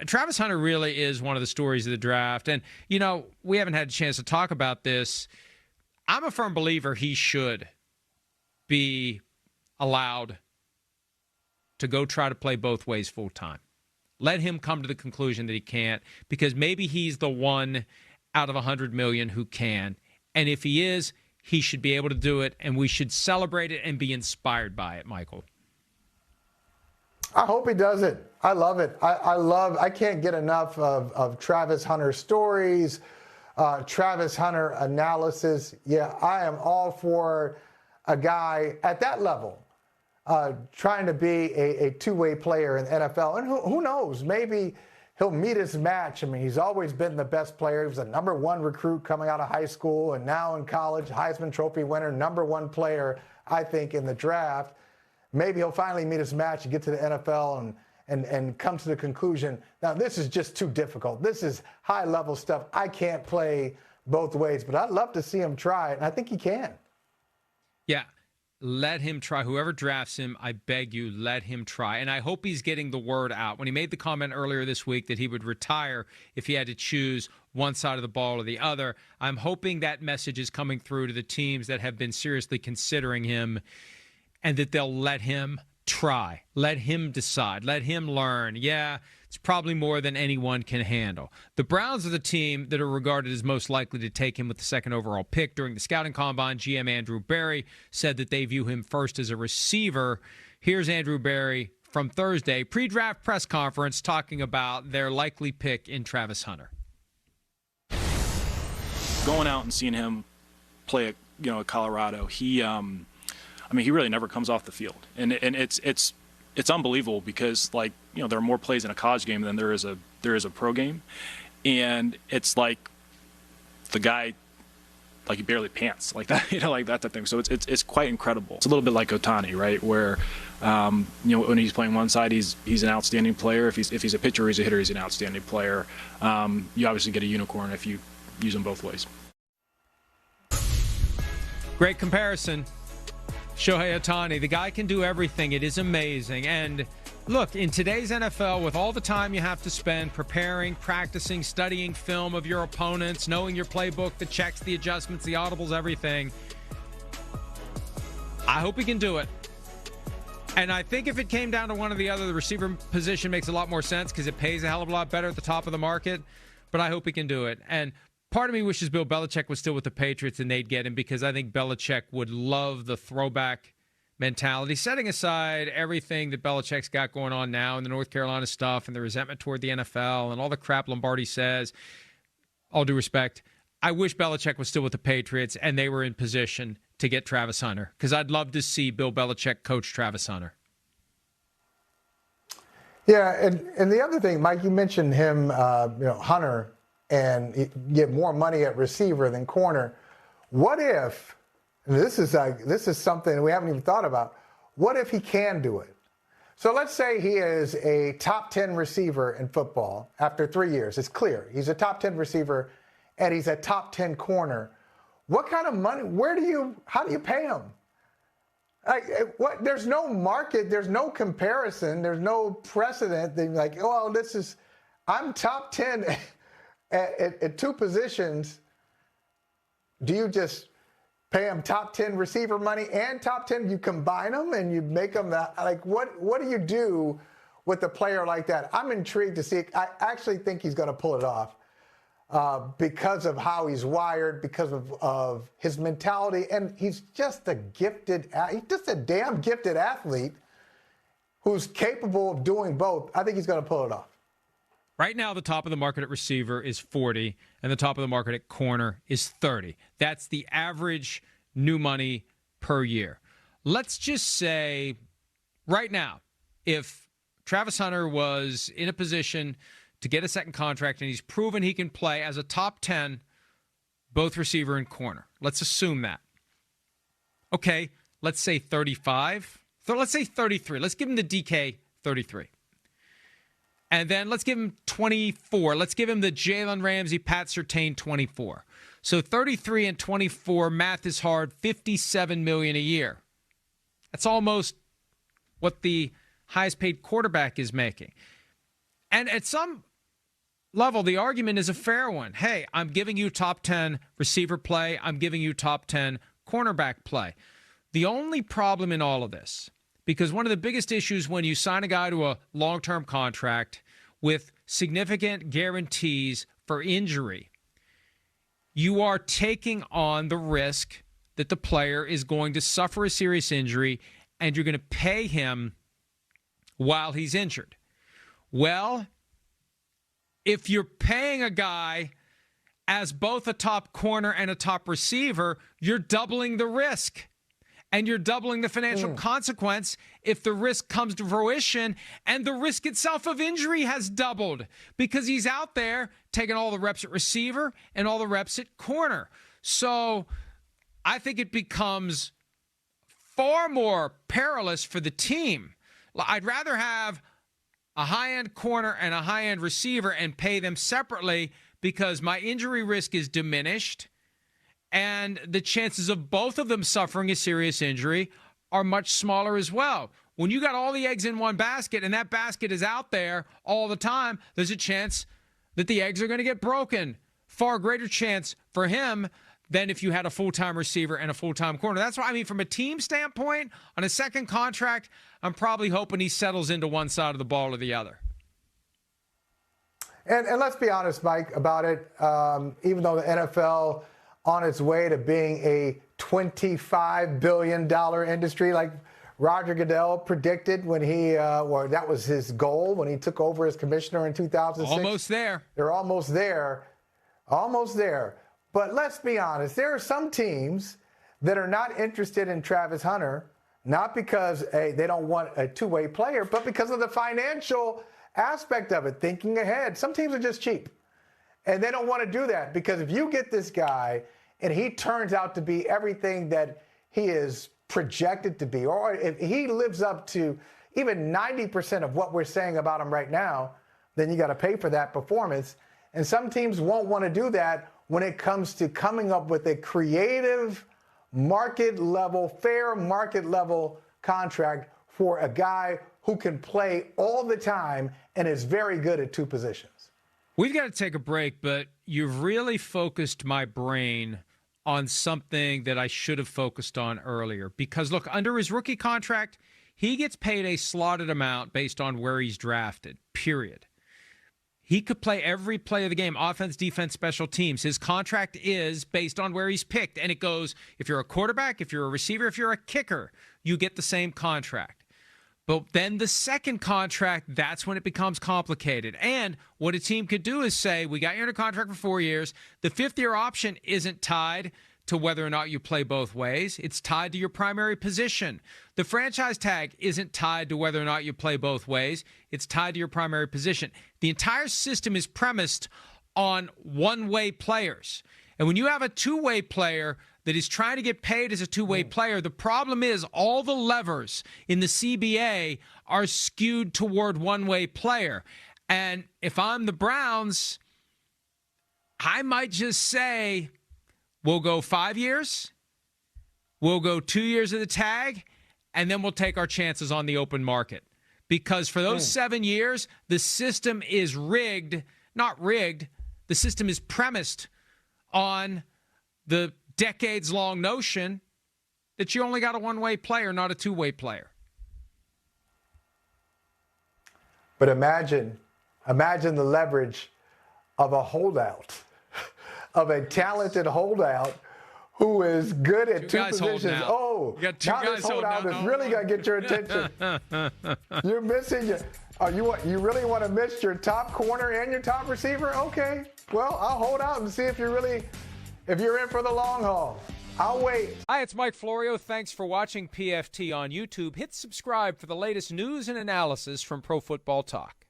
Travis Hunter really is one of the stories of the draft. And, we haven't had a chance to talk about this. I'm a firm believer he should be allowed to go try to play both ways full time. Let him come to the conclusion that he can't, because maybe he's the one out of 100 million who can. And if he is, he should be able to do it, and we should celebrate it and be inspired by it, Michael. I hope he does it. I love it. I can't get enough of Travis Hunter stories, Travis Hunter analysis. Yeah, I am all for a guy at that level trying to be a two-way player in the NFL. And who knows, maybe he'll meet his match. I mean, he's always been the best player. He was a number one recruit coming out of high school, and now in college, Heisman Trophy winner, number one player, I think, in the draft. Maybe he'll finally meet his match and get to the NFL and come to the conclusion, now this is just too difficult. This is high-level stuff. I can't play both ways, but I'd love to see him try it, and I think he can. Yeah. Let him try. Whoever drafts him, I beg you, let him try. And I hope he's getting the word out. When he made the comment earlier this week that he would retire if he had to choose one side of the ball or the other, I'm hoping that message is coming through to the teams that have been seriously considering him, and that they'll let him try. Let him decide. Let him learn. Yeah, it's probably more than anyone can handle. The Browns are the team that are regarded as most likely to take him with the second overall pick. During the scouting combine, GM Andrew Berry said that they view him first as a receiver. Here's Andrew Berry from Thursday, pre-draft press conference, talking about their likely pick in Travis Hunter. Going out and seeing him play at Colorado, he really never comes off the field, and it's unbelievable because there are more plays in a college game than there is a pro game, and it's like the guy he barely pants like that, like that type of thing. So it's quite incredible. It's a little bit like Ohtani, right? Where when he's playing one side, he's an outstanding player. If he's a pitcher or he's a hitter, he's an outstanding player. You obviously get a unicorn if you use them both ways. Great comparison. Shohei Ohtani, the guy can do everything. It is amazing. And look, in today's NFL, with all the time you have to spend preparing, practicing, studying film of your opponents, knowing your playbook, the checks, the adjustments, the audibles, everything, I hope he can do it. And I think if it came down to one or the other, the receiver position makes a lot more sense because it pays a hell of a lot better at the top of the market. But I hope he can do it. And part of me wishes Bill Belichick was still with the Patriots and they'd get him, because I think Belichick would love the throwback mentality, setting aside everything that Belichick's got going on now and the North Carolina stuff and the resentment toward the NFL and all the crap Lombardi says. All due respect, I wish Belichick was still with the Patriots and they were in position to get Travis Hunter, because I'd love to see Bill Belichick coach Travis Hunter. Yeah, and the other thing, Mike, you mentioned him, Hunter, and get more money at receiver than corner. What if, and this is something we haven't even thought about, what if he can do it? So let's say he is a top 10 receiver in football after 3 years. It's clear he's a top 10 receiver and he's a top 10 corner. What kind of money, how do you pay him? There's no market, there's no comparison, there's no precedent. I'm top 10 at two positions. Do you just pay him top 10 receiver money and top 10? You combine them and you make them that. What do you do with a player like that? I'm intrigued to see. I actually think he's going to pull it off because of how he's wired, because of his mentality, and he's just he's just a damn gifted athlete who's capable of doing both. I think he's going to pull it off. Right now, the top of the market at receiver is 40, and the top of the market at corner is 30. That's the average new money per year. Let's just say right now, if Travis Hunter was in a position to get a second contract and he's proven he can play as a top 10, both receiver and corner. Let's assume that. Okay, let's say 35. So let's say 33. Let's give him the DK 33. And then let's give him 24. Let's give him the Jalen Ramsey, Pat Surtain 24. So 33 and 24, math is hard, $57 million a year. That's almost what the highest paid quarterback is making. And at some level, the argument is a fair one. Hey, I'm giving you top 10 receiver play. I'm giving you top 10 cornerback play. The only problem in all of this, because one of the biggest issues when you sign a guy to a long-term contract with significant guarantees for injury, you are taking on the risk that the player is going to suffer a serious injury and you're going to pay him while he's injured. Well, if you're paying a guy as both a top corner and a top receiver, you're doubling the risk. And you're doubling the financial consequence if the risk comes to fruition. And the risk itself of injury has doubled because he's out there taking all the reps at receiver and all the reps at corner. So I think it becomes far more perilous for the team. I'd rather have a high-end corner and a high-end receiver and pay them separately because my injury risk is diminished. And the chances of both of them suffering a serious injury are much smaller as well. When you got all the eggs in one basket and that basket is out there all the time, there's a chance that the eggs are going to get broken. Far greater chance for him than if you had a full-time receiver and a full-time corner. That's why, I mean, from a team standpoint, on a second contract, I'm probably hoping he settles into one side of the ball or the other. And let's be honest, Mike, about it. Even though the NFL on its way to being a $25 billion industry, like Roger Goodell predicted when that was his goal when he took over as commissioner in 2006. Almost there. They're almost there. Almost there. But let's be honest, there are some teams that are not interested in Travis Hunter, not because they don't want a two-way player, but because of the financial aspect of it, thinking ahead. Some teams are just cheap, and they don't want to do that because if you get this guy and he turns out to be everything that he is projected to be, or if he lives up to even 90% of what we're saying about him right now, then you got to pay for that performance. And some teams won't want to do that when it comes to coming up with a creative market level, fair market level contract for a guy who can play all the time and is very good at two positions. We've got to take a break, but you've really focused my brain on something that I should have focused on earlier. Because, look, under his rookie contract, he gets paid a slotted amount based on where he's drafted, period. He could play every play of the game, offense, defense, special teams. His contract is based on where he's picked. And it goes, if you're a quarterback, if you're a receiver, if you're a kicker, you get the same contract. But then the second contract, that's when it becomes complicated. And what a team could do is say, we got you under contract for 4 years. The fifth-year option isn't tied to whether or not you play both ways. It's tied to your primary position. The franchise tag isn't tied to whether or not you play both ways. It's tied to your primary position. The entire system is premised on one-way players. And when you have a two-way player that is trying to get paid as a two-way player, the problem is all the levers in the CBA are skewed toward one-way player. And if I'm the Browns, I might just say, we'll go 5 years, we'll go 2 years of the tag, and then we'll take our chances on the open market. Because for those 7 years, the system is rigged, not rigged, the system is premised on the decades-long notion that you only got a one-way player, not a two-way player. But imagine the leverage of a holdout, of a talented holdout who is good at two positions. Oh, now this holdout is really going to get your attention. You're missing your. You really want to miss your top corner and your top receiver? Okay, well, I'll hold out and see if you're in for the long haul. I'll wait. Hi, it's Mike Florio. Thanks for watching PFT on YouTube. Hit subscribe for the latest news and analysis from Pro Football Talk.